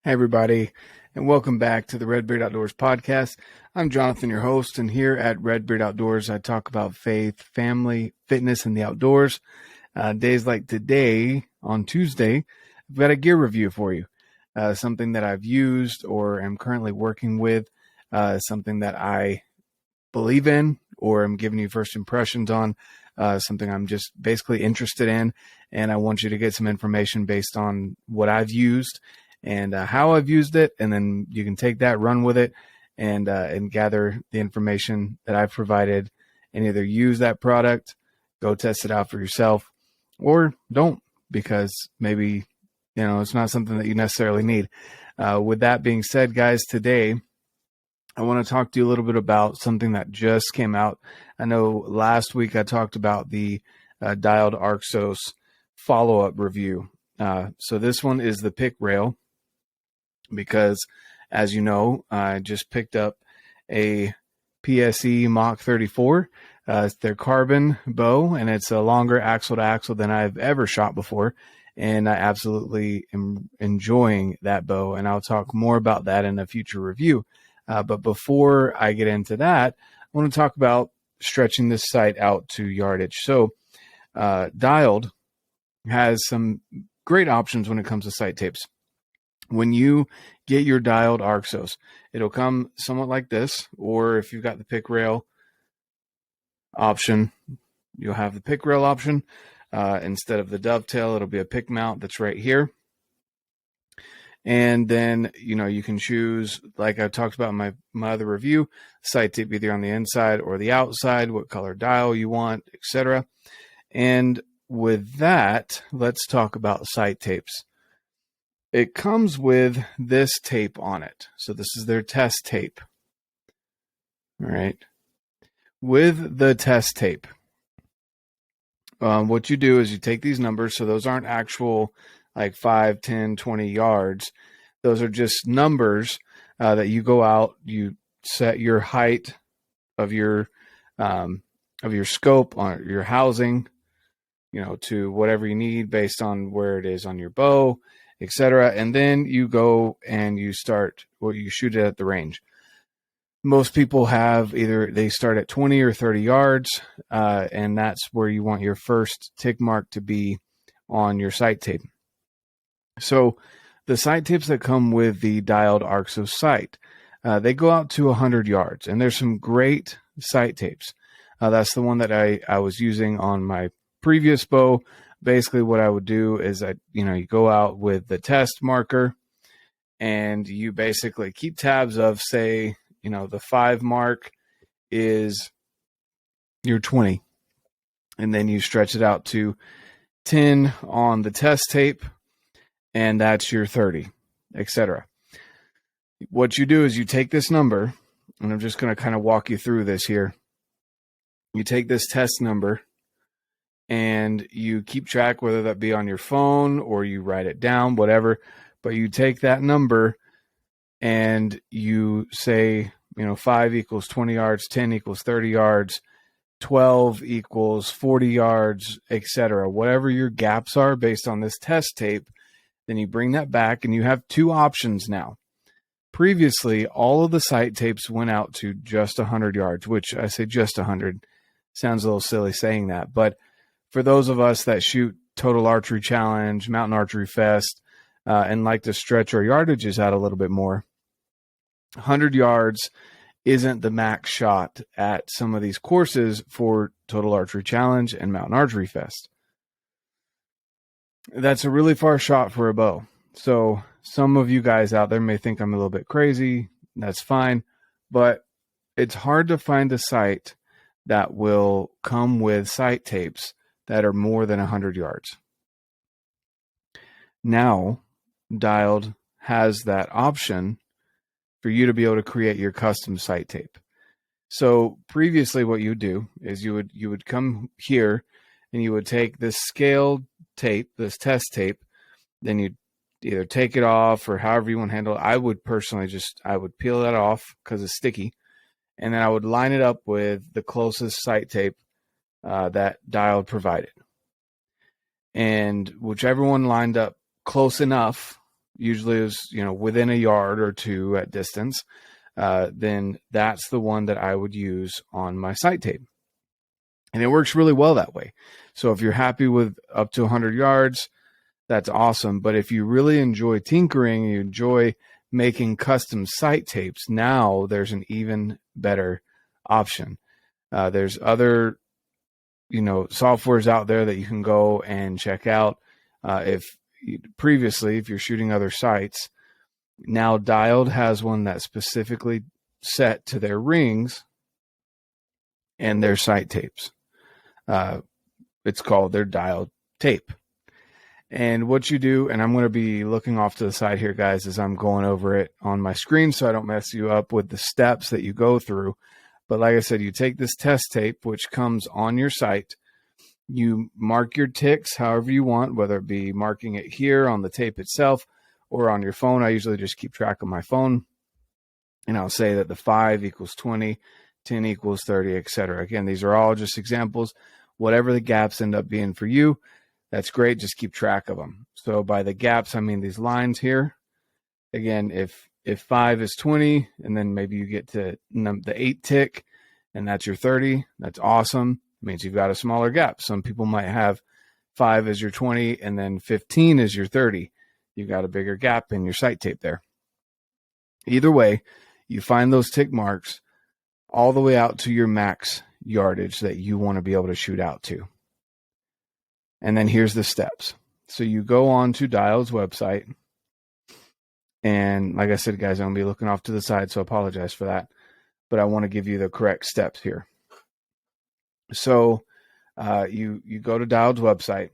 Hey everybody, and welcome back to the RedBeard Outdoors podcast. I'm Jonathan, your host, and here at RedBeard Outdoors, I talk about faith, family, fitness, and the outdoors. Days like today, on Tuesday, I've got a gear review for you. Something that I've used or am currently working with, something that I believe in or am giving you first impressions on, something I'm just basically interested in, and I want you to get some information based on what I've used and how I've used it, and then you can take that, run with it, and gather the information that I've provided, and either use that product, go test it out for yourself, or don't, because maybe it's not something that you necessarily need. With that being said, guys, today I want to talk to you a little bit about something that just came out. I know last week I talked about the dialed Arxos follow-up review. So this one is the pick rail, because as you know, I just picked up a PSE Mach 34. It's their carbon bow, and it's a longer axle to axle than I've ever shot before. And I absolutely am enjoying that bow, and I'll talk more about that in a future review. But before I get into that, I want to talk about stretching this sight out to yardage. So Dialed has some great options when it comes to sight tapes. When you get your dialed Arxos, it'll come somewhat like this, or if you've got the pick rail option, you'll have the pick rail option. Instead of the dovetail, it'll be a pick mount that's right here. And then, you can choose, like I talked about in my other review, sight tape either on the inside or the outside, what color dial you want, etc. And with that, let's talk about sight tapes. It comes with this tape on it. So this is their test tape. All right. With the test tape, what you do is you take these numbers. So those aren't actual like 5, 10, 20 yards. Those are just numbers that you go out, you set your height of your scope on your housing, to whatever you need based on where it is on your bow, etc. And then you go and you shoot it at the range. Most people they start at 20 or 30 yards, and that's where you want your first tick mark to be on your sight tape. So the sight tapes that come with the dialed Arxos sight, they go out to 100 yards, and there's some great sight tapes. That's the one that I was using on my previous bow. Basically what I would do is you go out with the test marker, and you basically keep tabs of, say, the 5 mark is your 20, and then you stretch it out to 10 on the test tape, and that's your 30, etc. What you do is you take this number, and I'm just going to kind of walk you through this here. You take this test number, and you keep track, whether that be on your phone or you write it down, whatever. But you take that number and you say, 5 equals 20 yards, 10 equals 30 yards, 12 equals 40 yards, etc. Whatever your gaps are based on this test tape, then you bring that back, and you have 2 options now. Previously, all of the sight tapes went out to just 100 yards, which I say just 100. Sounds a little silly saying that, but for those of us that shoot Total Archery Challenge, Mountain Archery Fest, and like to stretch our yardages out a little bit more, 100 yards isn't the max shot at some of these courses for Total Archery Challenge and Mountain Archery Fest. That's a really far shot for a bow. So some of you guys out there may think I'm a little bit crazy. That's fine. But it's hard to find a sight that will come with sight tapes that are more than 100 yards. Now, Dialed has that option for you to be able to create your custom sight tape. So previously what you would do is you would come here, and you would take this scaled tape, this test tape, then you'd either take it off or however you want to handle it. I would personally I would peel that off because it's sticky, and then I would line it up with the closest sight tape that Dialed provided. And whichever one lined up close enough, usually is, within a yard or two at distance, then that's the one that I would use on my sight tape. And it works really well that way. So if you're happy with up to 100 yards, that's awesome. But if you really enjoy tinkering, you enjoy making custom sight tapes, now there's an even better option. There's other, softwares out there that you can go and check out. If you're shooting other sites, now Dialed has one that's specifically set to their rings and their sight tapes. It's called their Dialed tape. And what you do, and I'm going to be looking off to the side here, guys, as I'm going over it on my screen so I don't mess you up with the steps that you go through. But like I said, you take this test tape, which comes on your sight. You mark your ticks however you want, whether it be marking it here on the tape itself or on your phone. I usually just keep track of my phone. And I'll say that the 5 equals 20, 10 equals 30, etc. Again, these are all just examples. Whatever the gaps end up being for you, that's great. Just keep track of them. So by the gaps, I mean these lines here. Again, if 5 is 20, and then maybe you get to the 8 tick, and that's your 30, that's awesome. It means you've got a smaller gap. Some people might have 5 as your 20, and then 15 is your 30. You've got a bigger gap in your sight tape there. Either way, you find those tick marks all the way out to your max yardage that you want to be able to shoot out to. And then here's the steps. So you go on to Dial's website. And like I said, guys, I'm going to be looking off to the side, so I apologize for that. But I want to give you the correct steps here. So you go to Dial's website,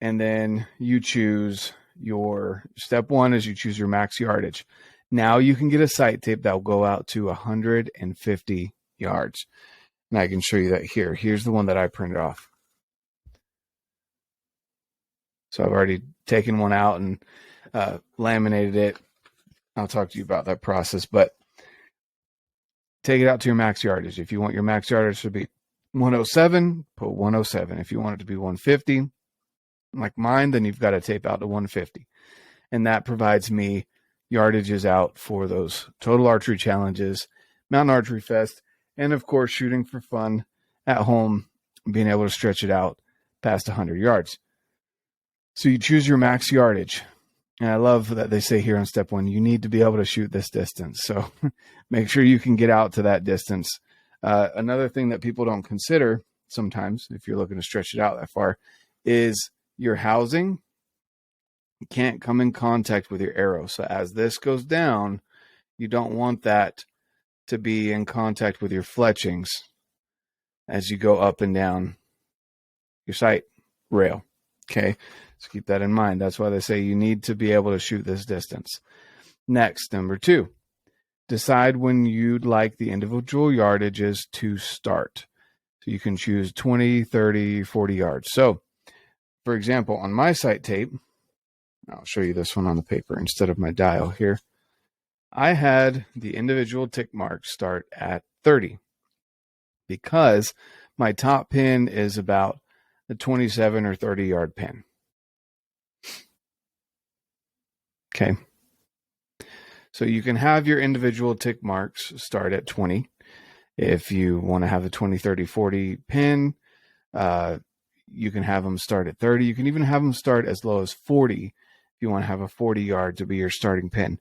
and then you choose your step 1 is you choose your max yardage. Now you can get a sight tape that will go out to 150 yards. And I can show you that here. Here's the one that I printed off. So I've already taken one out and laminated it. I'll talk to you about that process, but take it out to your max yardage. If you want your max yardage to be 107, put 107. If you want it to be 150, like mine, then you've got to tape out to 150. And that provides me yardages out for those total archery challenges, Mountain Archery Fest, and of course, shooting for fun at home, being able to stretch it out past 100 yards. So you choose your max yardage. And I love that they say here on step 1, you need to be able to shoot this distance. So make sure you can get out to that distance. Another thing that people don't consider sometimes, if you're looking to stretch it out that far, is your housing can't come in contact with your arrow. So as this goes down, you don't want that to be in contact with your fletchings as you go up and down your sight rail. Okay, so keep that in mind. That's why they say you need to be able to shoot this distance. Next, number 2, decide when you'd like the individual yardages to start. So you can choose 20, 30, 40 yards. So, for example, on my sight tape, I'll show you this one on the paper instead of my dial here. I had the individual tick marks start at 30 because my top pin is about a 27 or 30 yard pin. Okay. So you can have your individual tick marks start at 20. If you want to have a 20, 30, 40 pin, you can have them start at 30. You can even have them start as low as 40 if you want to have a 40 yard to be your starting pin.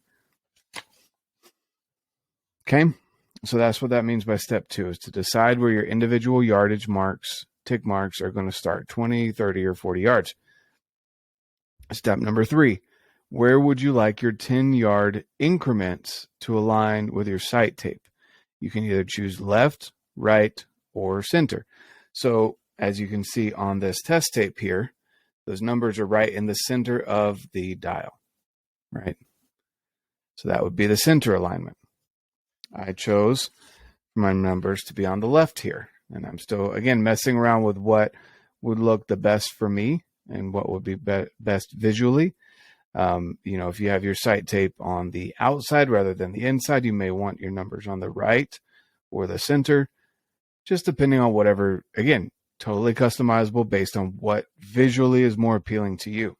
Okay, so that's what that means by step 2, is to decide where your individual yardage marks, tick marks, are going to start, 20, 30, or 40 yards. Step number 3, where would you like your 10-yard increments to align with your sight tape? You can either choose left, right, or center. So as you can see on this test tape here, those numbers are right in the center of the dial, right? So that would be the center alignment. I chose my numbers to be on the left here. And I'm still, again, messing around with what would look the best for me and what would be best visually. If you have your sight tape on the outside rather than the inside, you may want your numbers on the right or the center, just depending on whatever, again, totally customizable based on what visually is more appealing to you.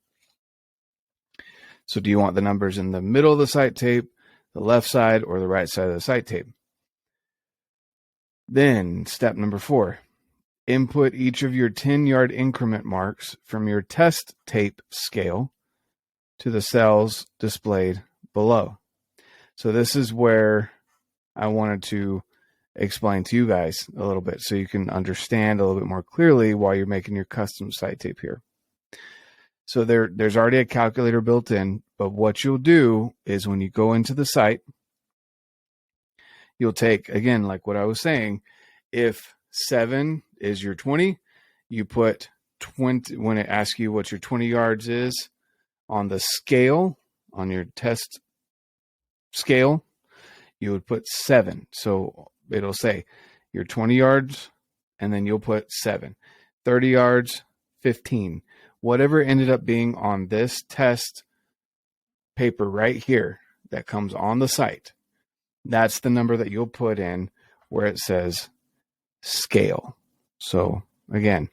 So do you want the numbers in the middle of the sight tape, the left side, or the right side of the sight tape? Then step number 4, input each of your 10-yard increment marks from your test tape scale to the cells displayed below. So this is where I wanted to explain to you guys a little bit so you can understand a little bit more clearly while you're making your custom sight tape here. So there's already a calculator built in, but what you'll do is when you go into the sight, you'll take, again, like what I was saying, if 7 is your 20, you put 20, when it asks you what your 20 yards is on the scale, on your test scale, you would put 7. So it'll say your 20 yards, and then you'll put 7. 30 yards, 15. Whatever ended up being on this test paper right here that comes on the sight, that's the number that you'll put in where it says scale. So again,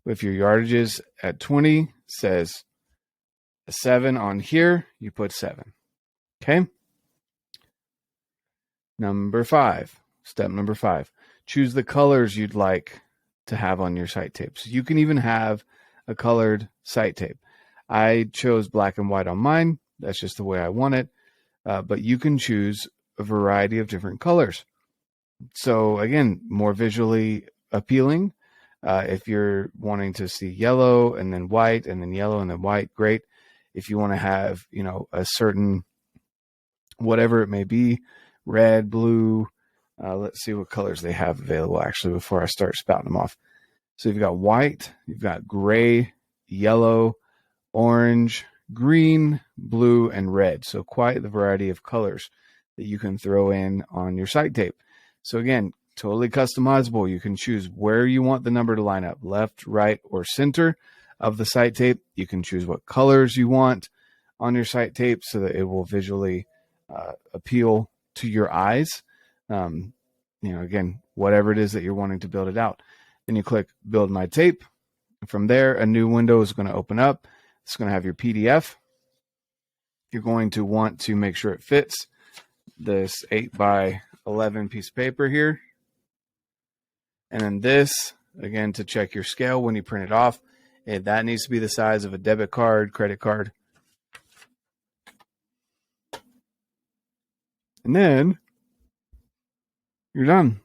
if your yardage is at 20, says a 7 on here, you put 7. Okay. Step number 5, choose the colors you'd like to have on your sight tapes. You can even have a colored sight tape. I chose black and white on mine. That's just the way I want it. But you can choose a variety of different colors. So again, more visually appealing. If you're wanting to see yellow and then white and then yellow and then white, great. If you want to have, a certain, whatever it may be, red, blue, let's see what colors they have available actually before I start spouting them off. So you've got white, you've got gray, yellow, orange, green, blue, and red. So quite the variety of colors that you can throw in on your sight tape. So again, totally customizable. You can choose where you want the number to line up, left, right, or center of the sight tape. You can choose what colors you want on your sight tape so that it will visually appeal to your eyes. Again, whatever it is that you're wanting to build it out. Then you click Build My Tape. From there, a new window is going to open up. It's going to have your PDF. You're going to want to make sure it fits this 8 by 11 piece of paper here. And then this, again, to check your scale when you print it off. And that needs to be the size of a debit card, credit card. And then you're done.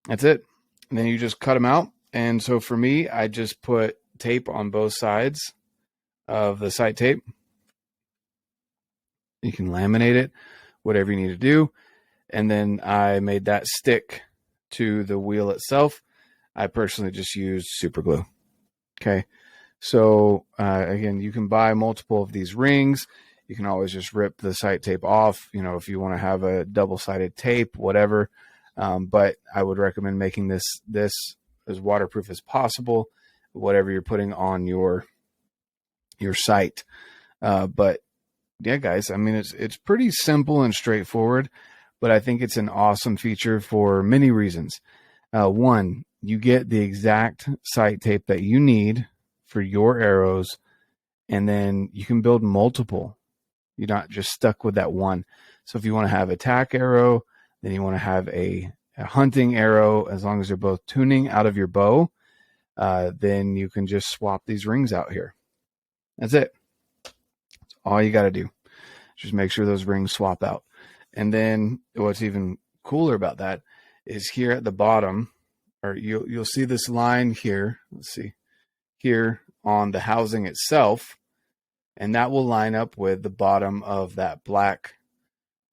That's it. And then you just cut them out. And so for me, I just put tape on both sides of the sight tape. You can laminate it, whatever you need to do. And then I made that stick to the wheel itself. I personally just used super glue. Okay. So again, you can buy multiple of these rings. You can always just rip the sight tape off, if you want to have a double-sided tape, whatever. But I would recommend making this as waterproof as possible, whatever you're putting on your sight. But yeah, guys, I mean, it's pretty simple and straightforward, but I think it's an awesome feature for many reasons. One, you get the exact sight tape that you need for your arrows, and then you can build multiple. You're not just stuck with that one. So if you want to have a tack arrow, then you want to have a hunting arrow, as long as they're both tuning out of your bow, then you can just swap these rings out here. That's it. That's all you got to do. Just make sure those rings swap out. And then what's even cooler about that is here at the bottom, or you'll see this line here. Let's see, here on the housing itself, and that will line up with the bottom of that black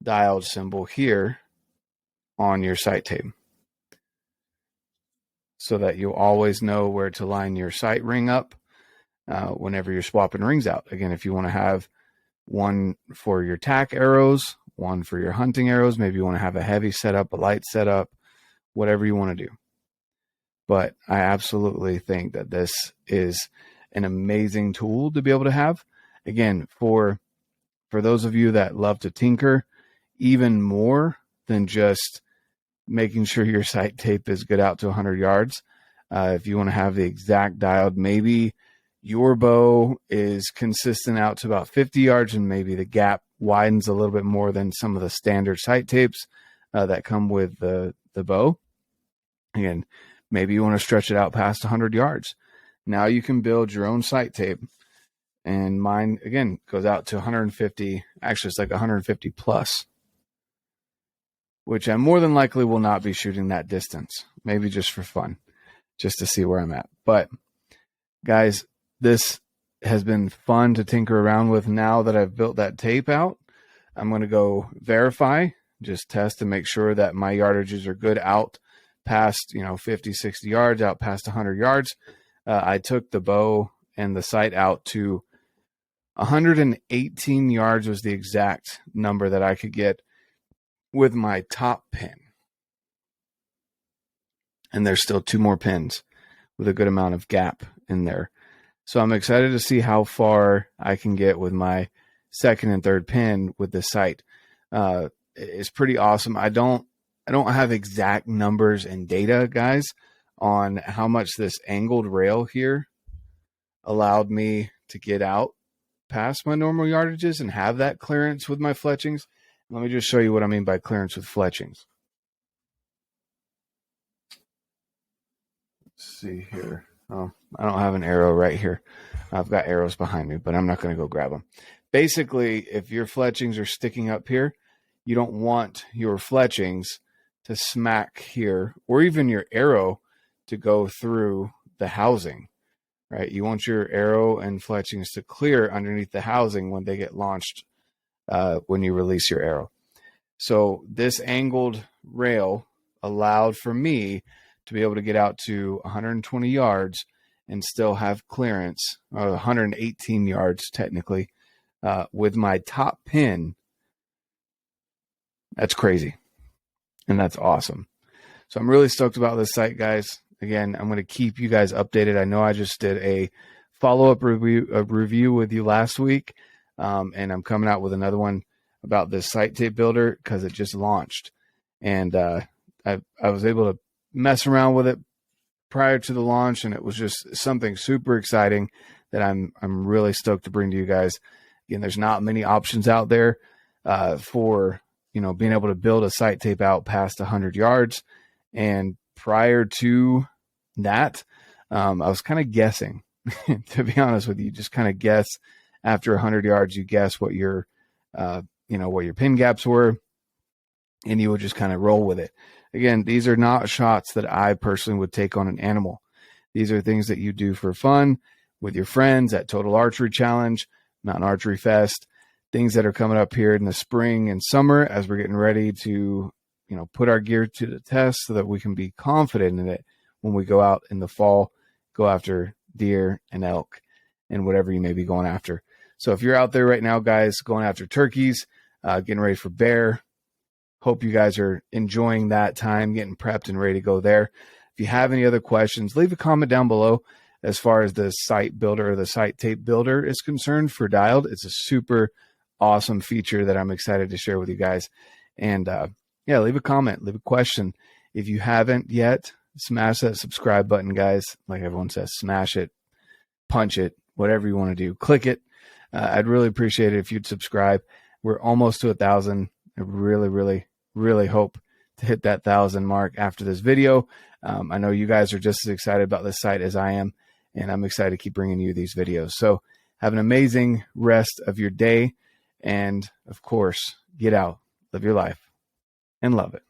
dialed symbol here on your sight tape, so that you'll always know where to line your sight ring up whenever you're swapping rings out. Again, if you want to have one for your tack arrows, one for your hunting arrows, maybe you want to have a heavy setup, a light setup, whatever you want to do. But I absolutely think that this is an amazing tool to be able to have. Again, for those of you that love to tinker, even more than just making sure your sight tape is good out to 100 yards. If you want to have the exact dialed, maybe your bow is consistent out to about 50 yards, and maybe the gap widens a little bit more than some of the standard sight tapes that come with the bow. Again, maybe you want to stretch it out past 100 yards. Now you can build your own sight tape. And mine, again, goes out to 150. Actually, it's like 150 plus, which I more than likely will not be shooting that distance. Maybe just for fun, just to see where I'm at. But guys, this has been fun to tinker around with. Now that I've built that tape out, I'm going to go verify, just test to make sure that my yardages are good out past, 50, 60 yards, out past 100 yards. I took the bow and the sight out to 118 yards was the exact number that I could get with my top pin. And there's still 2 more pins with a good amount of gap in there. So I'm excited to see how far I can get with my second and third pin with the sight. It's pretty awesome. I don't have exact numbers and data, guys, on how much this angled rail here allowed me to get out past my normal yardages and have that clearance with my fletchings. Let me just show you what I mean by clearance with fletchings. Let's see here. Oh, I don't have an arrow right here. I've got arrows behind me, but I'm not going to go grab them. Basically, if your fletchings are sticking up here, you don't want your fletchings to smack here, or even your arrow to go through the housing. Right, you want your arrow and fletchings to clear underneath the housing when they get launched, when you release your arrow. So this angled rail allowed for me to be able to get out to 120 yards and still have clearance, 118 yards technically, with my top pin. That's crazy, and that's awesome. So I'm really stoked about this sight, guys. Again, I'm going to keep you guys updated. I know I just did a follow-up review with you last week, and I'm coming out with another one about this sight tape builder because it just launched. And I was able to mess around with it prior to the launch, and it was just something super exciting that I'm really stoked to bring to you guys. Again, there's not many options out there for being able to build a sight tape out past 100 yards. And prior to that, I was kind of guessing, to be honest with you, just kind of guess after 100 yards, you guess what your, what your pin gaps were, and you would just kind of roll with it. Again, these are not shots that I personally would take on an animal. These are things that you do for fun with your friends at Total Archery Challenge, Mountain Archery Fest, things that are coming up here in the spring and summer as we're getting ready to put our gear to the test so that we can be confident in it when we go out in the fall, go after deer and elk and whatever you may be going after. So if you're out there right now, guys, going after turkeys, getting ready for bear, hope you guys are enjoying that time, getting prepped and ready to go there. If you have any other questions, leave a comment down below as far as the sight builder or the sight tape builder is concerned for Dialed. It's a super awesome feature that I'm excited to share with you guys. And, leave a comment, leave a question. If you haven't yet, smash that subscribe button, guys. Like everyone says, smash it, punch it, whatever you want to do. Click it. I'd really appreciate it if you'd subscribe. We're almost to 1,000. I really, really, really hope to hit that 1,000 mark after this video. I know you guys are just as excited about this site as I am, and I'm excited to keep bringing you these videos. So have an amazing rest of your day. And of course, get out, live your life, and love it.